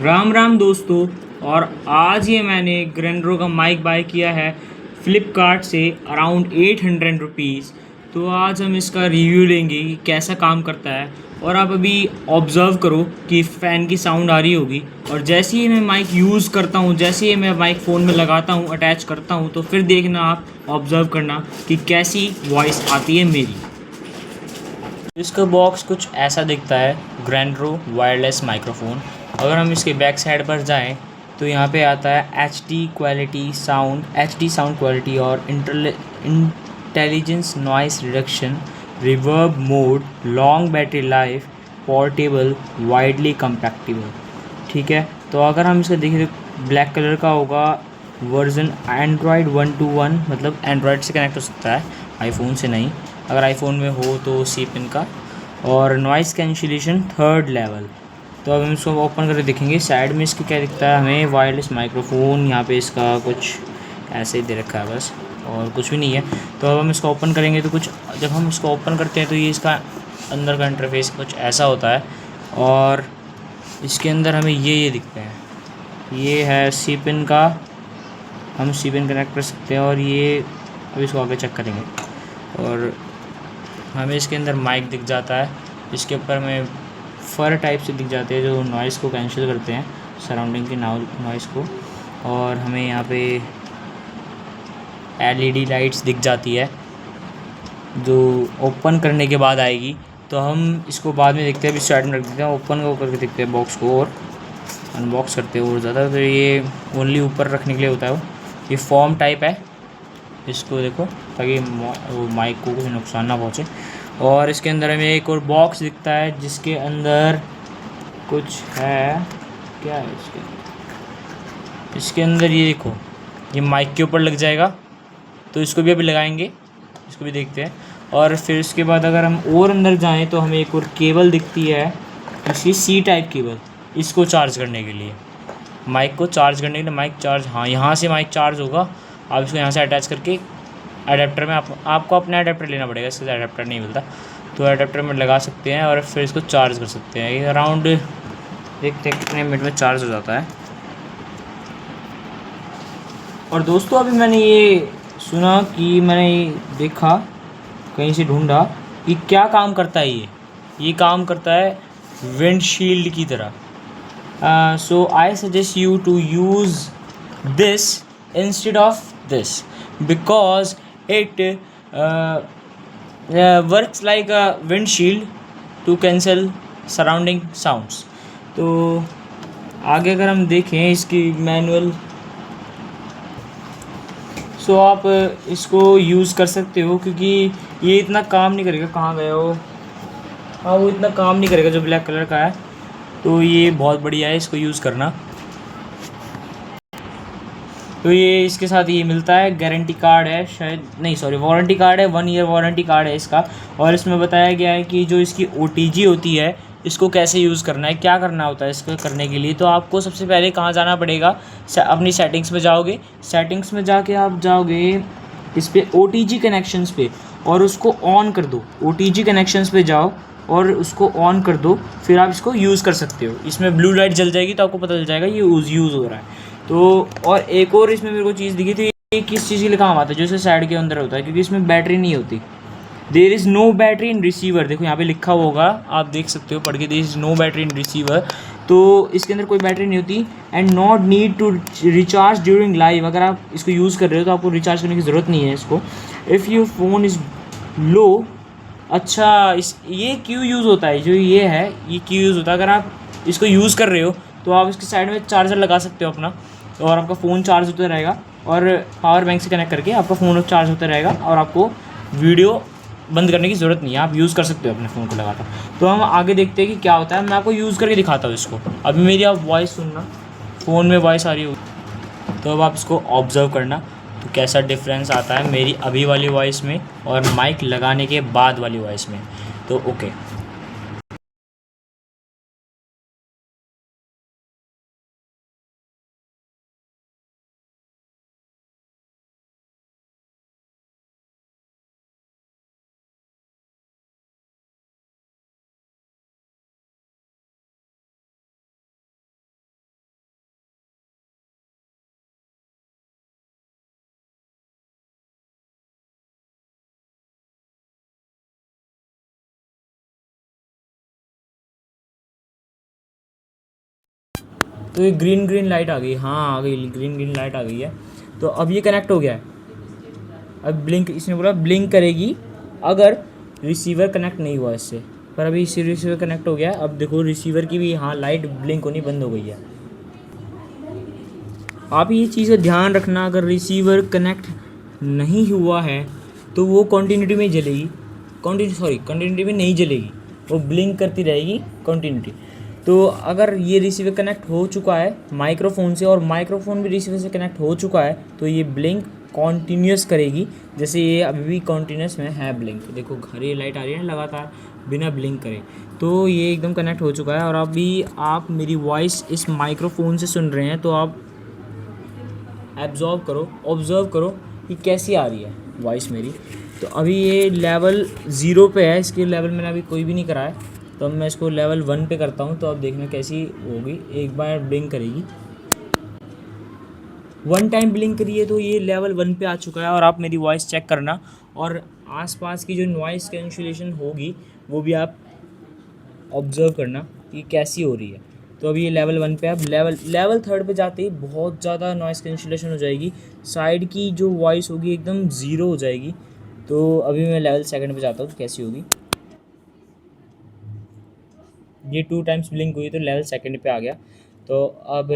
राम राम दोस्तों। और आज ये मैंने ग्रेंडरो का माइक बाय किया है फ्लिपकार्ट से अराउंड 800 रुपीज़। तो आज हम इसका रिव्यू लेंगे कि कैसा काम करता है। और आप अभी ऑब्ज़र्व करो कि फ़ैन की साउंड आ रही होगी, और जैसे ही मैं माइक यूज़ करता हूँ, जैसे ही मैं माइक फ़ोन में लगाता हूँ, अटैच करता हूँ, तो फिर देखना, आप ऑब्ज़र्व करना कि कैसी वॉइस आती है मेरी। इसका बॉक्स कुछ ऐसा दिखता है, ग्रैंडरो वायरलेस माइक्रोफोन। अगर हम इसके बैक साइड पर जाएं तो यहाँ पे आता है एच डी साउंड क्वालिटी और intelligence noise reduction, reverb mode, long battery life, portable, widely compatible. ठीक है, तो अगर हम इसका देखें तो ब्लैक कलर का होगा। वर्जन एंड्रॉयड 1.1, मतलब एंड्रॉयड से कनेक्ट हो सकता है, आईफोन से नहीं। अगर आईफोन में हो तो सी पिन का। और नॉइस कैंसिलेशन 3rd लेवल। तो अब हम इसको ओपन करके देखेंगे साइड में इसके क्या दिखता है हमें। वायरलेस माइक्रोफोन, यहाँ पे इसका कुछ ऐसे ही दे रखा है बस, और कुछ भी नहीं है। तो अब हम इसको ओपन करेंगे तो कुछ, जब हम इसको ओपन करते हैं तो ये इसका अंदर का इंटरफेस कुछ ऐसा होता है। और इसके अंदर हमें ये दिखते हैं। ये है सी पिन का, हम सी पिन कनेक्ट कर सकते हैं। और ये अब इसको आगे चेक करेंगे और हमें इसके अंदर माइक दिख जाता है। इसके ऊपर हमें फर टाइप से दिख जाते हैं जो नॉइज़ को कैंसिल करते हैं, सराउंडिंग की नॉइज़ को। और हमें यहाँ पे एलईडी लाइट्स दिख जाती है जो ओपन करने के बाद आएगी। तो हम इसको बाद में देखते हैं, अभी साइड में रख देते हैं। ओपन करके देखते हैं बॉक्स को और अनबॉक्स करते हैं। और ज़्यादा तो ये ओनली ऊपर रखने के लिए होता है। ये फॉर्म टाइप है, इसको देखो ताकि वो माइक को कुछ नुकसान ना पहुँचे। और इसके अंदर हमें एक और बॉक्स दिखता है जिसके अंदर कुछ है। क्या है इसके अंदर ये देखो, ये माइक के ऊपर लग जाएगा। तो इसको भी अभी लगाएंगे, इसको भी देखते हैं। और फिर इसके बाद अगर हम और अंदर जाएं तो हमें एक और केबल दिखती है, इसकी सी टाइप केबल, इसको चार्ज करने के लिए, माइक को चार्ज करने के लिए। माइक चार्ज, हाँ, यहाँ से माइक चार्ज होगा। आप इसको यहाँ से अटैच करके अडेप्टर में आपको अपना अडेप्टर लेना पड़ेगा, इससे अडेप्टर नहीं मिलता। तो अडेप्टर में लगा सकते हैं और फिर इसको चार्ज कर सकते हैं। ये अराउंड देखते हैं कितने मिनट में चार्ज हो जाता है। और दोस्तों अभी मैंने ये सुना कि मैंने देखा, कहीं से ढूंढा कि क्या काम करता है ये काम करता है विंडशील्ड की तरह। So I suggest you to use this instead of this because it works like a windshield to cancel surrounding sounds। तो आगे अगर हम देखें इसकी मैनुअल, सो आप इसको यूज़ कर सकते हो, क्योंकि ये इतना काम नहीं करेगा। कहाँ गया हो? हाँ, वो इतना काम नहीं करेगा जो ब्लैक कलर का है। तो ये बहुत बढ़िया है, इसको यूज़ करना। तो ये इसके साथ ये मिलता है, गारंटी कार्ड है शायद, नहीं सॉरी, वारंटी कार्ड है, 1 ईयर वारंटी कार्ड है इसका। और इसमें बताया गया है कि जो इसकी OTG होती है, इसको कैसे यूज़ करना है, क्या करना होता है इसको करने के लिए। तो आपको सबसे पहले कहाँ जाना पड़ेगा, अपनी सेटिंग्स में जाओगे। सेटिंग्स में जाके आप जाओगे इस पर OTG कनेक्शंस पे, और उसको ऑन कर दो। OTG कनेक्शंस पे जाओ और उसको ऑन कर दो, फिर आप इसको यूज़ कर सकते हो। इसमें ब्लू लाइट जल जाएगी तो आपको पता चल जाएगा ये यूज़ हो रहा है। तो और एक और इसमें मेरे को चीज़ दिखी थी, ये किस चीज़ के लिए काम आता है, जो इसे साइड के अंदर होता है, क्योंकि इसमें बैटरी नहीं होती। There is no battery in receiver, देखो यहाँ पे लिखा हुआ होगा, आप देख सकते हो पढ़ के, there is no battery in receiver. तो इसके अंदर कोई बैटरी नहीं होती। And not need to recharge during live, अगर आप इसको यूज़ कर रहे हो तो आपको रिचार्ज करने की ज़रूरत नहीं है इसको। If your phone is low. अच्छा, इस ये क्यों यूज़ होता है, जो ये है ये क्यों यूज़ होता है, अगर आप इसको यूज़ कर रहे हो तो आप इसके साइड में चार्जर लगा सकते हो अपना, और आपका फ़ोन चार्ज होता रहेगा। और पावर बैंक से कनेक्ट करके आपका फ़ोन चार्ज होता रहेगा, और आपको वीडियो बंद करने की ज़रूरत नहीं है, आप यूज़ कर सकते हो अपने फ़ोन को लगाकर। तो हम आगे देखते हैं कि क्या होता है। मैं आपको यूज़ करके दिखाता हूँ इसको। अभी मेरी आप वॉइस सुनना, फ़ोन में वॉइस आ रही होगी, तो अब आप इसको ऑब्ज़र्व करना तो कैसा डिफरेंस आता है मेरी अभी वाली वॉइस में और माइक लगाने के बाद वाली वॉइस में। तो ओके। तो ये ग्रीन ग्रीन लाइट आ गई, हाँ आ गई, ग्रीन ग्रीन लाइट आ गई है। तो अब ये कनेक्ट हो गया है। अब ब्लिंक, इसने बोला ब्लिंक करेगी अगर रिसीवर कनेक्ट नहीं हुआ इससे, पर अभी इसी रिसीवर कनेक्ट हो गया है। अब देखो रिसीवर की भी हाँ लाइट ब्लिंक होनी बंद हो गई है। आप ये चीज़ का ध्यान रखना, अगर रिसीवर कनेक्ट नहीं हुआ है तो वो कंटिन्यूटी में जलेगी, कंटिन्यूटी में नहीं जलेगी, वो ब्लिंक करती रहेगी कंटिन्यूटी। तो अगर ये रिसीवर कनेक्ट हो चुका है माइक्रोफोन से और माइक्रोफोन भी रिसीवर से कनेक्ट हो चुका है तो ये ब्लिंक कॉन्टीन्यूस करेगी। जैसे ये अभी भी कॉन्टीन्यूस में है ब्लिंक, देखो हरी लाइट आ रही है लगातार बिना ब्लिंक करे, तो ये एकदम कनेक्ट हो चुका है। और अभी आप मेरी वॉइस इस माइक्रोफोन से सुन रहे हैं तो आप ऑब्ज़र्व करो कि कैसी आ रही है वॉइस मेरी। तो अभी ये लेवल 0 पे है, इसके लेवल मैंने अभी कोई भी नहीं करा है, तो अब मैं इसको लेवल 1 पे करता हूँ। तो अब देखना कैसी होगी, एक बार ब्लिंक करेगी, 1 टाइम ब्लिंक करिए तो ये लेवल 1 पे आ चुका है। और आप मेरी वॉइस चेक करना और आसपास की जो नॉइज़ कैंसिलेशन होगी वो भी आप ऑब्ज़र्व करना कि कैसी हो रही है। तो अभी ये लेवल 1 पे है। अब लेवल 3 पे जाते ही बहुत ज़्यादा नॉइज़ कैंसिलेशन हो जाएगी, साइड की जो वॉइस होगी एकदम ज़ीरो हो जाएगी। तो अभी मैं लेवल 2 पे जाता हूँ कैसी होगी। ये 2 टाइम्स ब्लिंक हुई तो लेवल 2 पे आ गया। तो अब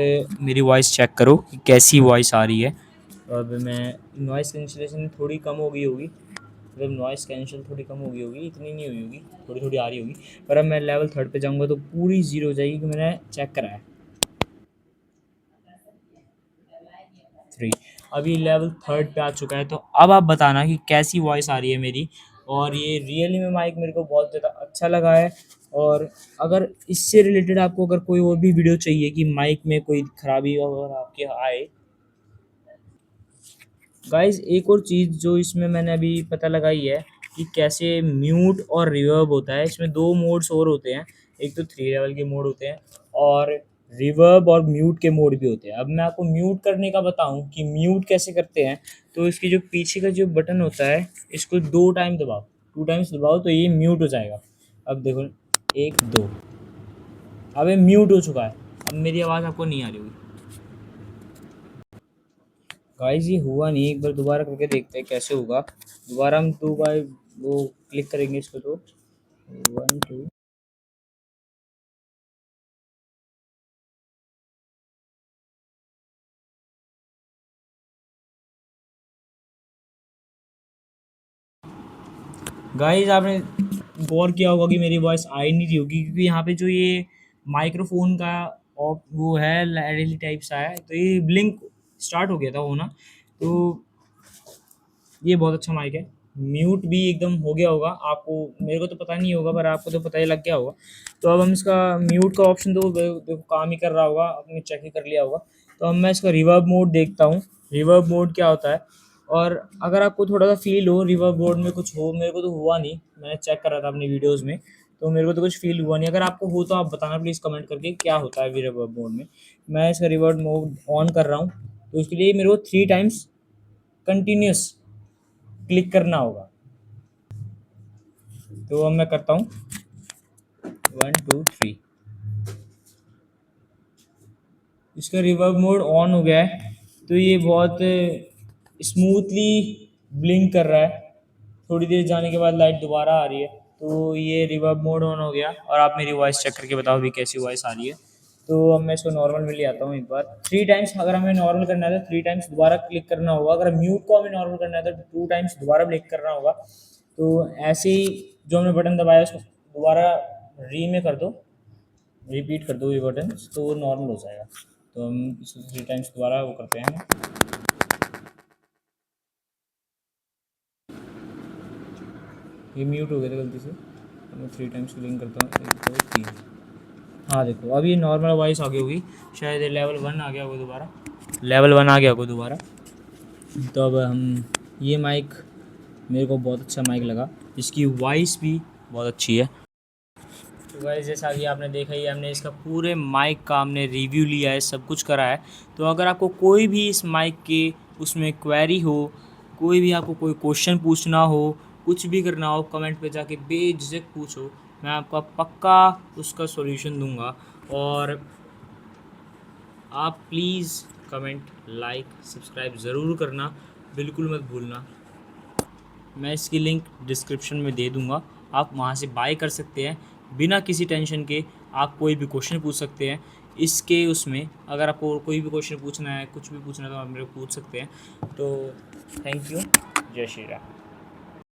मेरी वॉइस चेक करो कि कैसी वॉइस आ रही है। तो अब मैं नॉइज़ कैंसिलेशन थोड़ी कम हो गई होगी, मतलब नॉइज़ कैंसिल थोड़ी कम हो गई होगी, इतनी नहीं हुई होगी, थोड़ी थोड़ी आ रही होगी। पर अब मैं लेवल 3 पे जाऊँगा तो पूरी ज़ीरो हो जाएगी कि मैंने चेक करा है। 3 अभी लेवल 3 पे आ चुका है। तो अब आप बताना कि कैसी वॉइस आ रही है मेरी। और ये रियली में माइक मेरे को बहुत ज़्यादा अच्छा लगा है। और अगर इससे रिलेटेड आपको अगर कोई और भी वीडियो चाहिए कि माइक में कोई खराबी अगर आपके आए, गाइस एक और चीज़ जो इसमें मैंने अभी पता लगाई है कि कैसे म्यूट और रिवर्ब होता है। इसमें 2 मोड्स और होते हैं, एक तो 3 लेवल के मोड होते हैं और रिवर्ब और म्यूट के मोड भी होते हैं। अब मैं आपको म्यूट करने का बताऊं कि म्यूट कैसे करते हैं। तो इसकी जो पीछे का जो बटन होता है इसको 2 टाइम दबाओ, 2 टाइम्स दबाओ तो ये म्यूट हो जाएगा। अब देखो 1 2, अब ये म्यूट हो चुका है। अब मेरी आवाज़ आपको नहीं आ रही होगी। गाइस ये हुआ नहीं, एक बार दोबारा करके देखते हैं कैसे होगा। दोबारा हम 2 बार वो क्लिक करेंगे इसको तो 1 2। गाइस आपने गौर किया होगा कि मेरी वॉइस आ ही नहीं रही होगी क्योंकि यहाँ पे जो ये माइक्रोफोन का वो है एल टाइप सा है, तो ये ब्लिंक स्टार्ट हो गया था होना। तो ये बहुत अच्छा माइक है। म्यूट भी एकदम हो गया होगा आपको, मेरे को तो पता नहीं होगा पर आपको तो पता ही लग गया होगा। तो अब हम इसका म्यूट का ऑप्शन तो देखो काम ही कर रहा होगा, आपने चेक ही कर लिया होगा। तो अब मैं इसका रिवर्ब मोड देखता हूँ, रिवर्ब मोड क्या होता है। और अगर आपको थोड़ा सा फील हो रिवर्ब मोड में कुछ हो, मेरे को तो हुआ नहीं, मैंने चेक करा था अपनी वीडियोज़ में, तो मेरे को तो कुछ फील हुआ नहीं। अगर आपको हो तो आप बताना प्लीज़ कमेंट करके क्या होता है रिवर्ब मोड में। मैं इसका रिवर्ब मोड ऑन कर रहा हूँ, तो उसके लिए मेरे को 3 टाइम्स कंटिन्यूस क्लिक करना होगा। तो अब मैं करता हूँ 1 2 3। इसका रिवर्ब मोड ऑन हो गया है, तो ये बहुत स्मूथली ब्लिंक कर रहा है। थोड़ी देर जाने के बाद लाइट दोबारा आ रही है, तो ये रिवर्ब मोड ऑन हो गया। और आप मेरी वॉइस चेक करके बताओ भी कैसी वॉइस आ रही है। तो अब मैं इसको नॉर्मल में ले आता हूँ एक बार। 3 टाइम्स अगर हमें नॉर्मल करना है तो 3 टाइम्स दोबारा क्लिक करना होगा। अगर म्यूट को हमें नॉर्मल करना है तो 2 टाइम्स दोबारा क्लिक करना होगा। तो ऐसे ही जो हमने बटन दबाया उसको दोबारा री में कर दो, रिपीट कर दो ये बटन, तो वो नॉर्मल हो जाएगा। तो हम इसको 3 टाइम्स दोबारा वो करते हैं। ये म्यूट हो गया था गलती से, तो मैं 3 टाइम्स क्लिक करता हूँ 1 2 3। हाँ देखो अब ये नॉर्मल वॉइस आ गई होगी, शायद ये लेवल 1 आ गया होगा दोबारा, लेवल 1 आ गया होगा दोबारा। तो अब हम ये माइक मेरे को बहुत अच्छा माइक लगा, इसकी वॉइस भी बहुत अच्छी है। तो गाइस जैसा कि आपने देखा ही, हमने इसका पूरे माइक का हमने रिव्यू लिया है, सब कुछ करा है। तो अगर आपको कोई भी इस माइक के उसमें क्वेरी हो, कोई भी आपको कोई क्वेश्चन पूछना हो, कुछ भी करना हो, कमेंट पे जाके बेझिझक पूछो, मैं आपका पक्का उसका सॉल्यूशन दूंगा। और आप प्लीज़ कमेंट, लाइक, सब्सक्राइब ज़रूर करना, बिल्कुल मत भूलना। मैं इसकी लिंक डिस्क्रिप्शन में दे दूँगा, आप वहाँ से बाय कर सकते हैं बिना किसी टेंशन के। आप कोई भी क्वेश्चन पूछ सकते हैं इसके उसमें, अगर आपको कोई भी क्वेश्चन पूछना है, कुछ भी पूछना है तो आप मेरे को पूछ सकते हैं। तो थैंक यू, जय श्री राम।